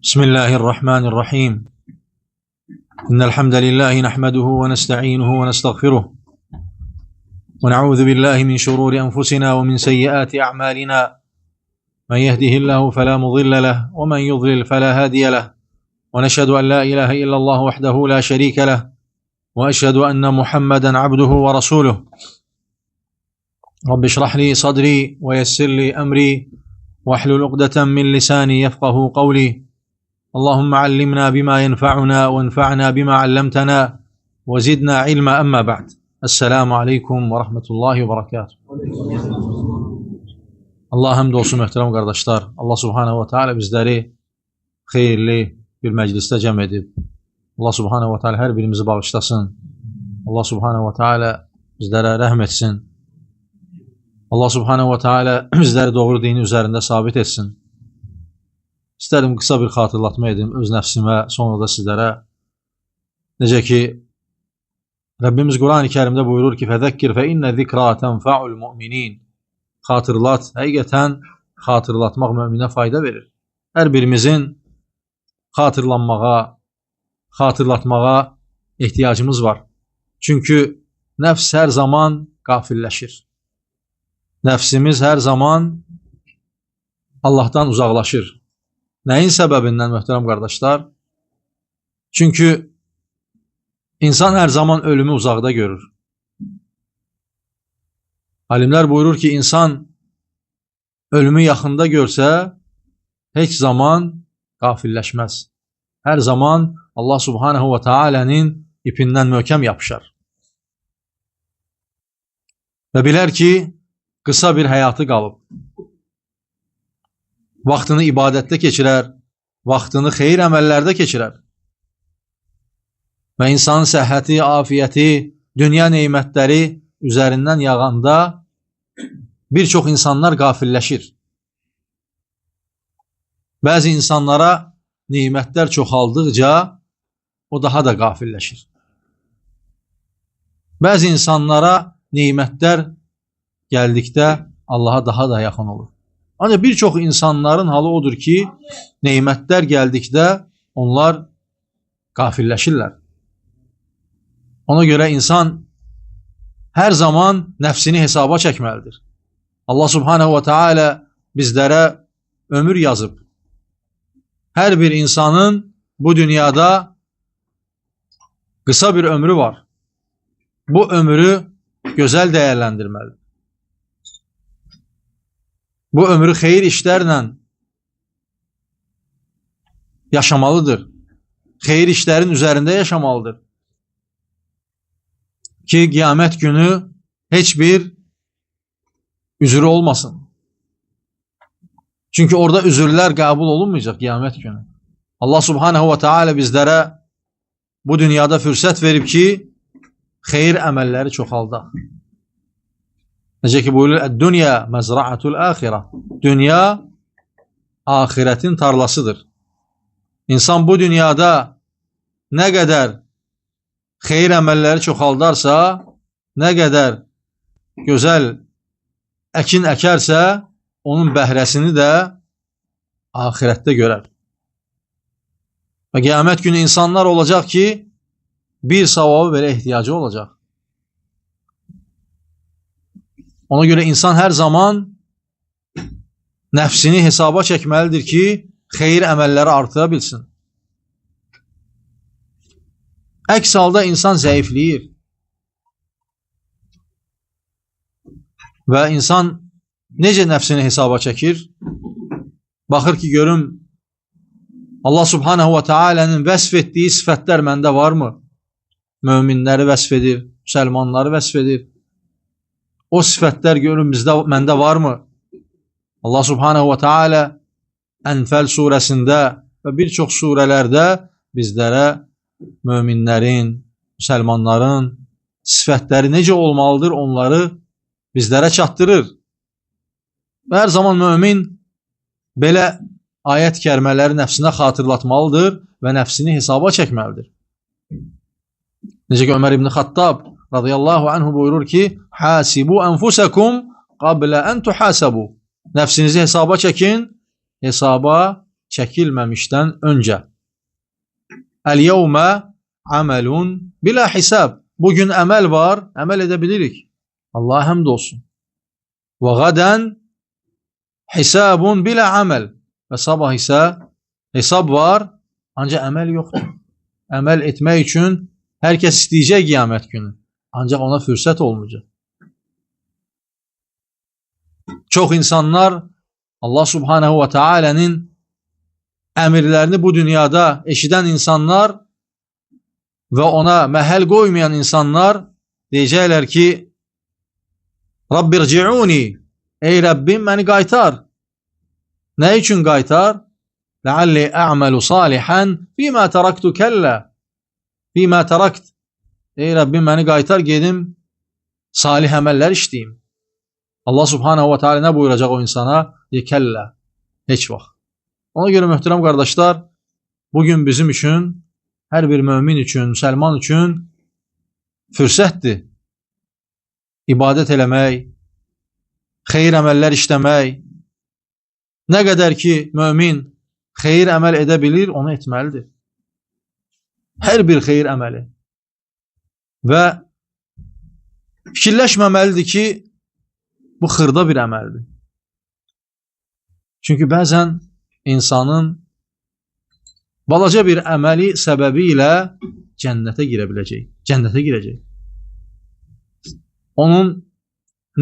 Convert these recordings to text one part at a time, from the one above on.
بسم الله الرحمن الرحيم. إن الحمد لله نحمده ونستعينه ونستغفره ونعوذ بالله من شرور أنفسنا ومن سيئات أعمالنا، من يهده الله فلا مضل له ومن يضلل فلا هادي له، ونشهد أن لا إله إلا الله وحده لا شريك له، وأشهد أن محمدا عبده ورسوله. رب اشرح لي صدري ويسر لي أمري واحلل عقدة من لساني يفقه قولي. اللهم علمنا بما ينفعنا وانفعنا بما علمتنا وزدنا علما. أما بعد. Esselamu Aleyküm ve Rahmetullahi ve Berekatuhu. Allah həmd olsun möhtərəm qardaşlar. Allah Subhanahu ve Teala bizləri xeyirli bir məclisdə cəm edib. Allah Subhanahu ve Teala hər birimizi bağışlasın. Allah Subhanahu ve Teala bizlərə rəhm etsin. Allah Subhanahu ve Teala bizləri doğru dini üzərində sabit etsin. İstədim qısa bir xatırlatma edim öz nəfsimə, sonra da sizlərə. Necə ki, Rəbbimiz Quran-ı Kərimdə buyurur ki, فَذَكِّرْ فَإِنَّ ذِكْرَى تَنْفَعُ الْمُؤْمِنِينَ. Xatırlat, həqiqətən xatırlatmaq möminə fayda verir. Hər birimizin xatırlatmağa ehtiyacımız var. Çünki nəfs hər zaman qafilləşir. Nəfsimiz hər zaman Allahdan uzaqlaşır. Nəyin səbəbindən möhtərəm qardaşlar? Çünki İnsan hər zaman ölümü uzaqda görür. Alimlər buyurur ki, insan ölümü yaxında görsə, heç zaman qafilləşməz. Hər zaman Allah Subhanahu ve Teala'nın ipindən möhkəm yapışar. Və bilər ki, qısa bir həyatı qalıb. Vaxtını ibadətdə keçirər, vaxtını xeyir əməllərdə keçirər. Və insanın səhhəti, afiyyəti, dünya neymətləri üzərindən yağanda bir çox insanlar qafilləşir. Bəzi insanlara neymətlər çoxaldıqca o daha da qafilləşir. Bəzi insanlara neymətlər gəldikdə Allaha daha da yaxın olur. Ancaq bir çox insanların halı odur ki, neymətlər gəldikdə onlar qafilləşirlər. Ona görə insan hər zaman nəfsini hesaba çəkməlidir. Allah Subhanahu ve Teala bizlərə ömür yazıb. Hər bir insanın bu dünyada qısa bir ömrü var. Bu ömrü gözəl dəyərləndirməlidir. Bu ömrü xeyir işlərlə yaşamalıdır. Xeyir işlərin üzərində yaşamalıdır. Ki qiyamət günü heç bir üzrü olmasın. Çünki orada üzürlər qəbul olunmayacaq qiyamət günü. Allah Subhanahu ve Teala bizlərə bu dünyada fürsət verib ki, xeyir əməlləri çoxaldaq. Necə ki buyurur, "Dünya məzra'atul axirə." Dünya axiretin tarlasıdır. İnsan bu dünyada nə qədər xeyir əməlləri çoxaldarsa, nə qədər gözəl əkin əkərsə, onun bəhrəsini də axirətdə görər. Və qiyamət günü insanlar olacaq ki, bir savabı belə ehtiyacı olacaq. Ona görə insan hər zaman nəfsini hesaba çəkməlidir ki, xeyir əməlləri artıra bilsin. Əks halda insan zəifləyir. Və insan necə nəfsini hesaba çəkir? Baxır ki, görüm, Allah Subhanahu ve Teala'nın vəsf etdiyi sifətlər məndə varmı? Möminləri vəsf edir, müsəlmanları vəsf edir. O sifətlər görüm məndə varmı? Allah Subhanahu ve Teala Ənfəl surəsində və bir çox surələrdə bizlərə möminlərin, müsəlmanların sifətləri necə olmalıdır, onları bizlərə çatdırır. Və hər zaman mömin belə ayət kərmələri nəfsinə xatırlatmalıdır və nəfsini hesaba çəkməlidir. Necə ki Ömər ibn Xattab radiyallahu anhu buyurur ki, "Hasibu enfusakum qabla an tuhasabu." Nəfsinizi hesaba çəkin, hesaba çəkilməmişdən öncə. Əl-yevmə amelun bila hisab. Bugün əməl var, əməl edə bilirik. Allaha həmd olsun. Və qadən hisabun bila amel. Və sabah isə hesab var, ancaq əməl yoxdur. Əməl etmək üçün hər kəs istəyəcək qiyamət günü. Ancaq ona fürsət olmayacaq. Çox insanlar Allah subhanehu və teala'nın əmirlərini bu dünyada eşidən insanlar və ona məhəl qoymayan insanlar deyəcəklər ki, Rabbirci'uni, ey Rəbbim məni qaytar. Nə üçün qaytar? Ləalli ə'məlu salihan fīmə təraktu kəllə. Fīmə tərakt. Ey Rəbbim məni qaytar, gedim salih əməllər işləyim. Allah subhanehu və teala nə buyuracaq o insana? Kəllə. Heç vaxt. Ona görə möhtərəm qardaşlar, bugün bizim üçün, hər bir mömin üçün, müsəlman üçün fürsətdir. İbadət eləmək, xeyir əməllər işləmək. Nə qədər ki, mömin xeyir əməl edə bilir, onu etməlidir. Hər bir xeyir əməli. Və fikirləşməməlidir ki, bu xırda bir əməldir. Çünki bəzən insanın balaca bir əməli səbəbi ilə cənnətə girə biləcək. Cənnətə girəcək. Onun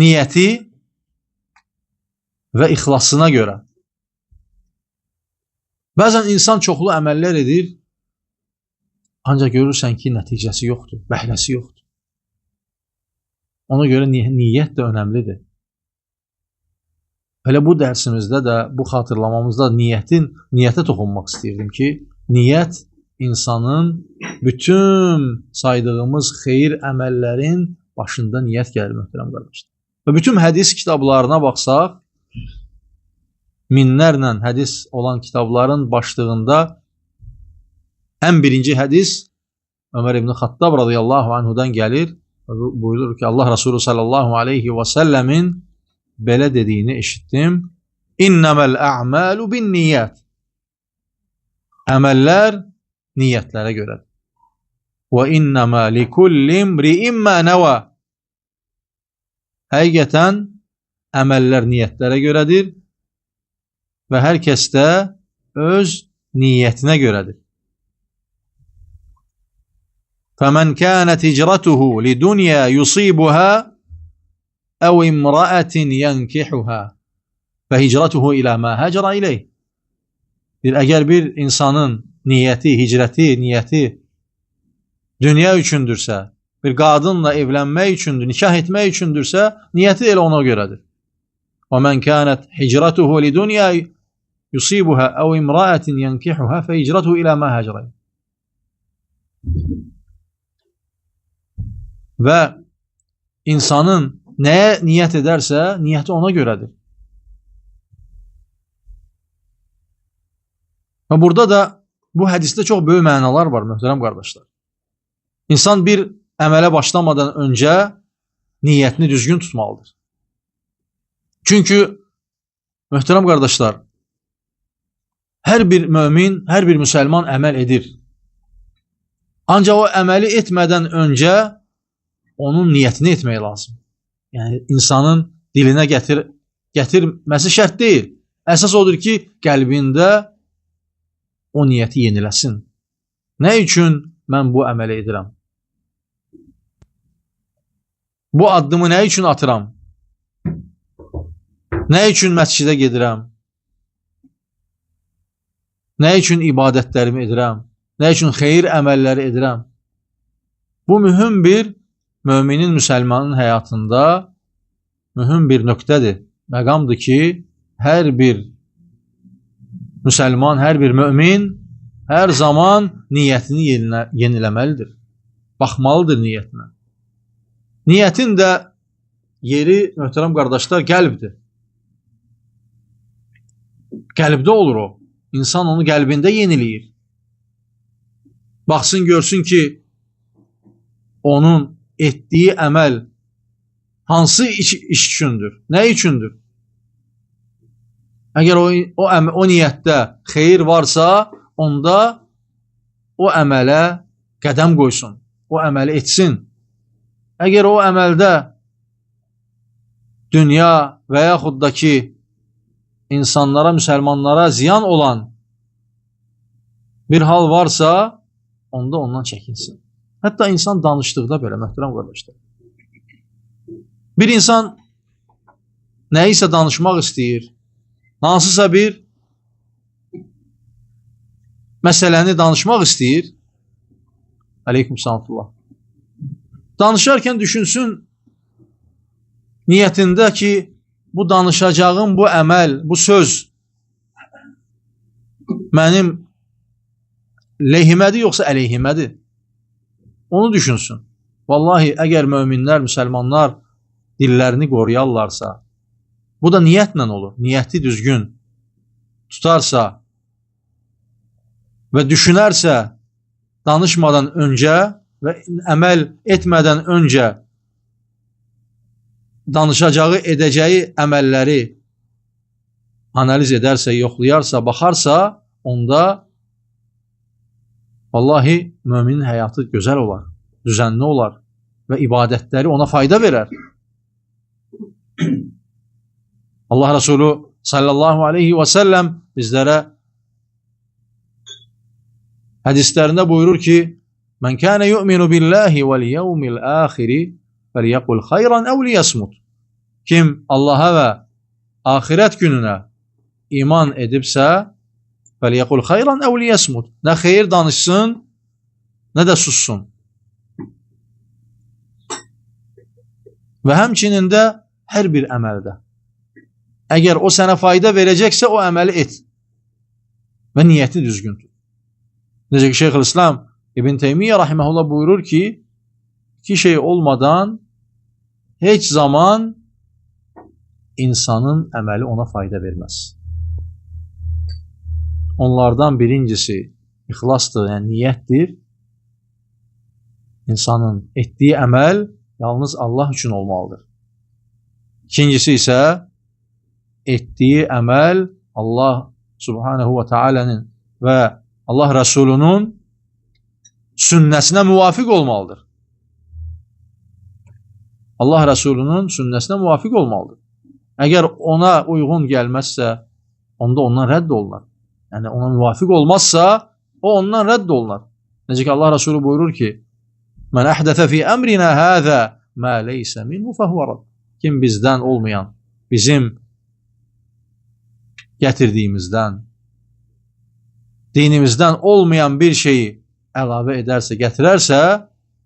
niyyəti və ixlasına görə. Bəzən insan çoxlu əməllər edir, ancaq görürsən ki, nəticəsi yoxdur, bəhrəsi yoxdur. Ona görə niyyət də önəmlidir. Elə bu dərsimizdə də, bu xatırlamamızda niyyətə toxunmaq istəyirdim ki, niyyət insanın bütün saydığımız xeyir əməllərin başında niyyət gəlir, möhtərəm qardaşlar. Və bütün hədis kitablarına baxsaq, minlərlə hədis olan kitabların başlığında ən birinci hədis Ömər ibn Xattab radiyallahu anhudan gəlir. Buyurur ki, Allah Resulü sallallahu aleyhi və səlləmin belə dediyini eşitdim. İnnəməl ə'məlu bin niyyət. Əməllər niyyətlərə görədir. Və innəmə likullim ri'immə nəvə. Həqiqətən əməllər niyyətlərə görədir və hər kəsdə öz niyyətinə görədir. Fəmən kənət hicratuhu lidunya yusibuha əv imra'atin yənkihuha fəhicratuhu ilə mə həcra iləyh. Əgər bir insanın niyyəti, hicrəti, niyyəti dünya üçündürsə, bir qadınla evlənmək üçündür, nikah etmək üçündürsə, niyyəti elə ona görədir. Və mən kənət hicratuhu lidunya yusibuha əv imra'atin yənkihuha fəhicratuhu ilə mə həcra iləyh. Və insanın nəyə niyyət edərsə, niyyəti ona görədir. Və burada da bu hədisdə çox böyük mənalar var, möhtərəm qardaşlar. İnsan bir əmələ başlamadan öncə niyyətini düzgün tutmalıdır. Çünki, möhtərəm qardaşlar, hər bir mömin, hər bir müsəlman əməl edir. Ancaq o əməli etmədən öncə onun niyyətini etmək lazım. Yəni, insanın dilinə gətirməsi şərt deyil. Əsas odur ki, qəlbində o niyyəti yeniləsin. Nə üçün mən bu əməli edirəm? Bu addımı nə üçün atıram? Nə üçün məscidə gedirəm? Nə üçün ibadətlərimi edirəm? Nə üçün xeyir əməlləri edirəm? Bu mühüm bir müminin, müsəlmanın həyatında mühüm bir nöqtədir. Məqamdır ki, hər bir müsəlman, hər bir mömin hər zaman niyyətini yeniləməlidir. Baxmalıdır niyyətinə. Niyyətin də yeri, möhtərəm qardaşlar, qəlbdir. Qəlbdə olur o. İnsan onu qəlbində yeniləyir. Baxsın, görsün ki, onun etdiyi əməl hansı iş üçündür? Nə üçündür? Əgər o niyyətdə xeyir varsa, onda o əmələ qədəm qoysun, o əməli etsin. Əgər o əməldə dünya və yaxud da ki, insanlara, müsəlmanlara ziyan olan bir hal varsa, onda ondan çəkinsin. Hətta insan danışdıqda belə, möhtərəm qardaşlar. Bir insan nəyisə danışmaq istəyir, hansısa bir məsələni danışmaq istəyir. Aleyküm salatullah. Danışarkən düşünsün niyyətində ki, bu danışacağım, bu əməl, bu söz mənim lehimədir, yoxsa əleyhimədir? Onu düşünsün. Vallahi, əgər möminlər, müsəlmanlar dillərini qoruyarlarsa, bu da niyyətlə olur. Niyyəti düzgün tutarsa və düşünərsə, danışmadan öncə və əməl etmədən öncə danışacağı, edəcəyi əməlləri analiz edərsə, yoxlayarsa, baxarsa, onda vallahi müminin həyatı gözəl olar, düzənli olar və ibadətləri ona fayda verər. Allah Resulü sallallahu aleyhi və səlləm bizlərə hədislərində buyurur ki, "Mən kânə yu'minu billahi vel yevmil âxiri felyekul xayran ev liyasmut." Kim Allaha və axirət gününə iman edibsə, felyekul xayran ev liyasmut. Nə xeyir danışsın, nə də sussun. Və həmçinin də hər bir əməldə. Əgər o sənə fayda verəcəksə, o əməli et. Və niyyəti düzgün tut. Necə ki, Şeyxülislam İbn Teymiyyə rahimehullah buyurur ki, iki şey olmadan heç zaman insanın əməli ona fayda verməz. Onlardan birincisi ixlasdır, yəni niyyətdir. İnsanın etdiyi əməl yalnız Allah üçün olmalıdır. İkincisi isə etdiyi əməl Allah Subhanahu və Teala'nın və Allah Resulünün sünnəsinə müvafiq olmalıdır. Allah Resulünün sünnəsinə müvafiq olmalıdır. Əgər ona uyğun gəlməzsə, onda ondan rədd olunar. Yəni ona müvafiq olmazsa, o ondan rədd olunar. Necə ki Allah Resulü buyurur ki, "Mən əhdəfə fi əmrinə həzə mə leysə minhu fəhvə rədd." Kim bizdən olmayan, bizim gətirdiyimizdən, dinimizdən olmayan bir şeyi əlavə edərsə, gətirərsə,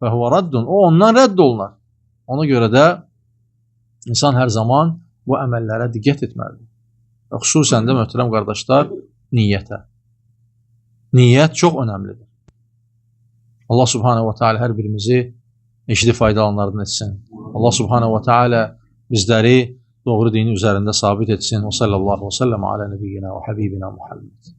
fəhvə raddun, o ondan rədd olunar. Ona görə də insan hər zaman bu əməllərə diqqət etməlidir. Və xüsusən də möhtərəm qardaşlar, niyyətə. Niyyət çox önəmlidir. Allah Subhanahu və Teala hər birimizi eşidib faydalanlardan etsin. Allah Subhanahu və Teala bizləri doğru dini üzərində sabit etsin. Və sallallahu və səlləm alə nəbiyyina və həbibina Muhammed.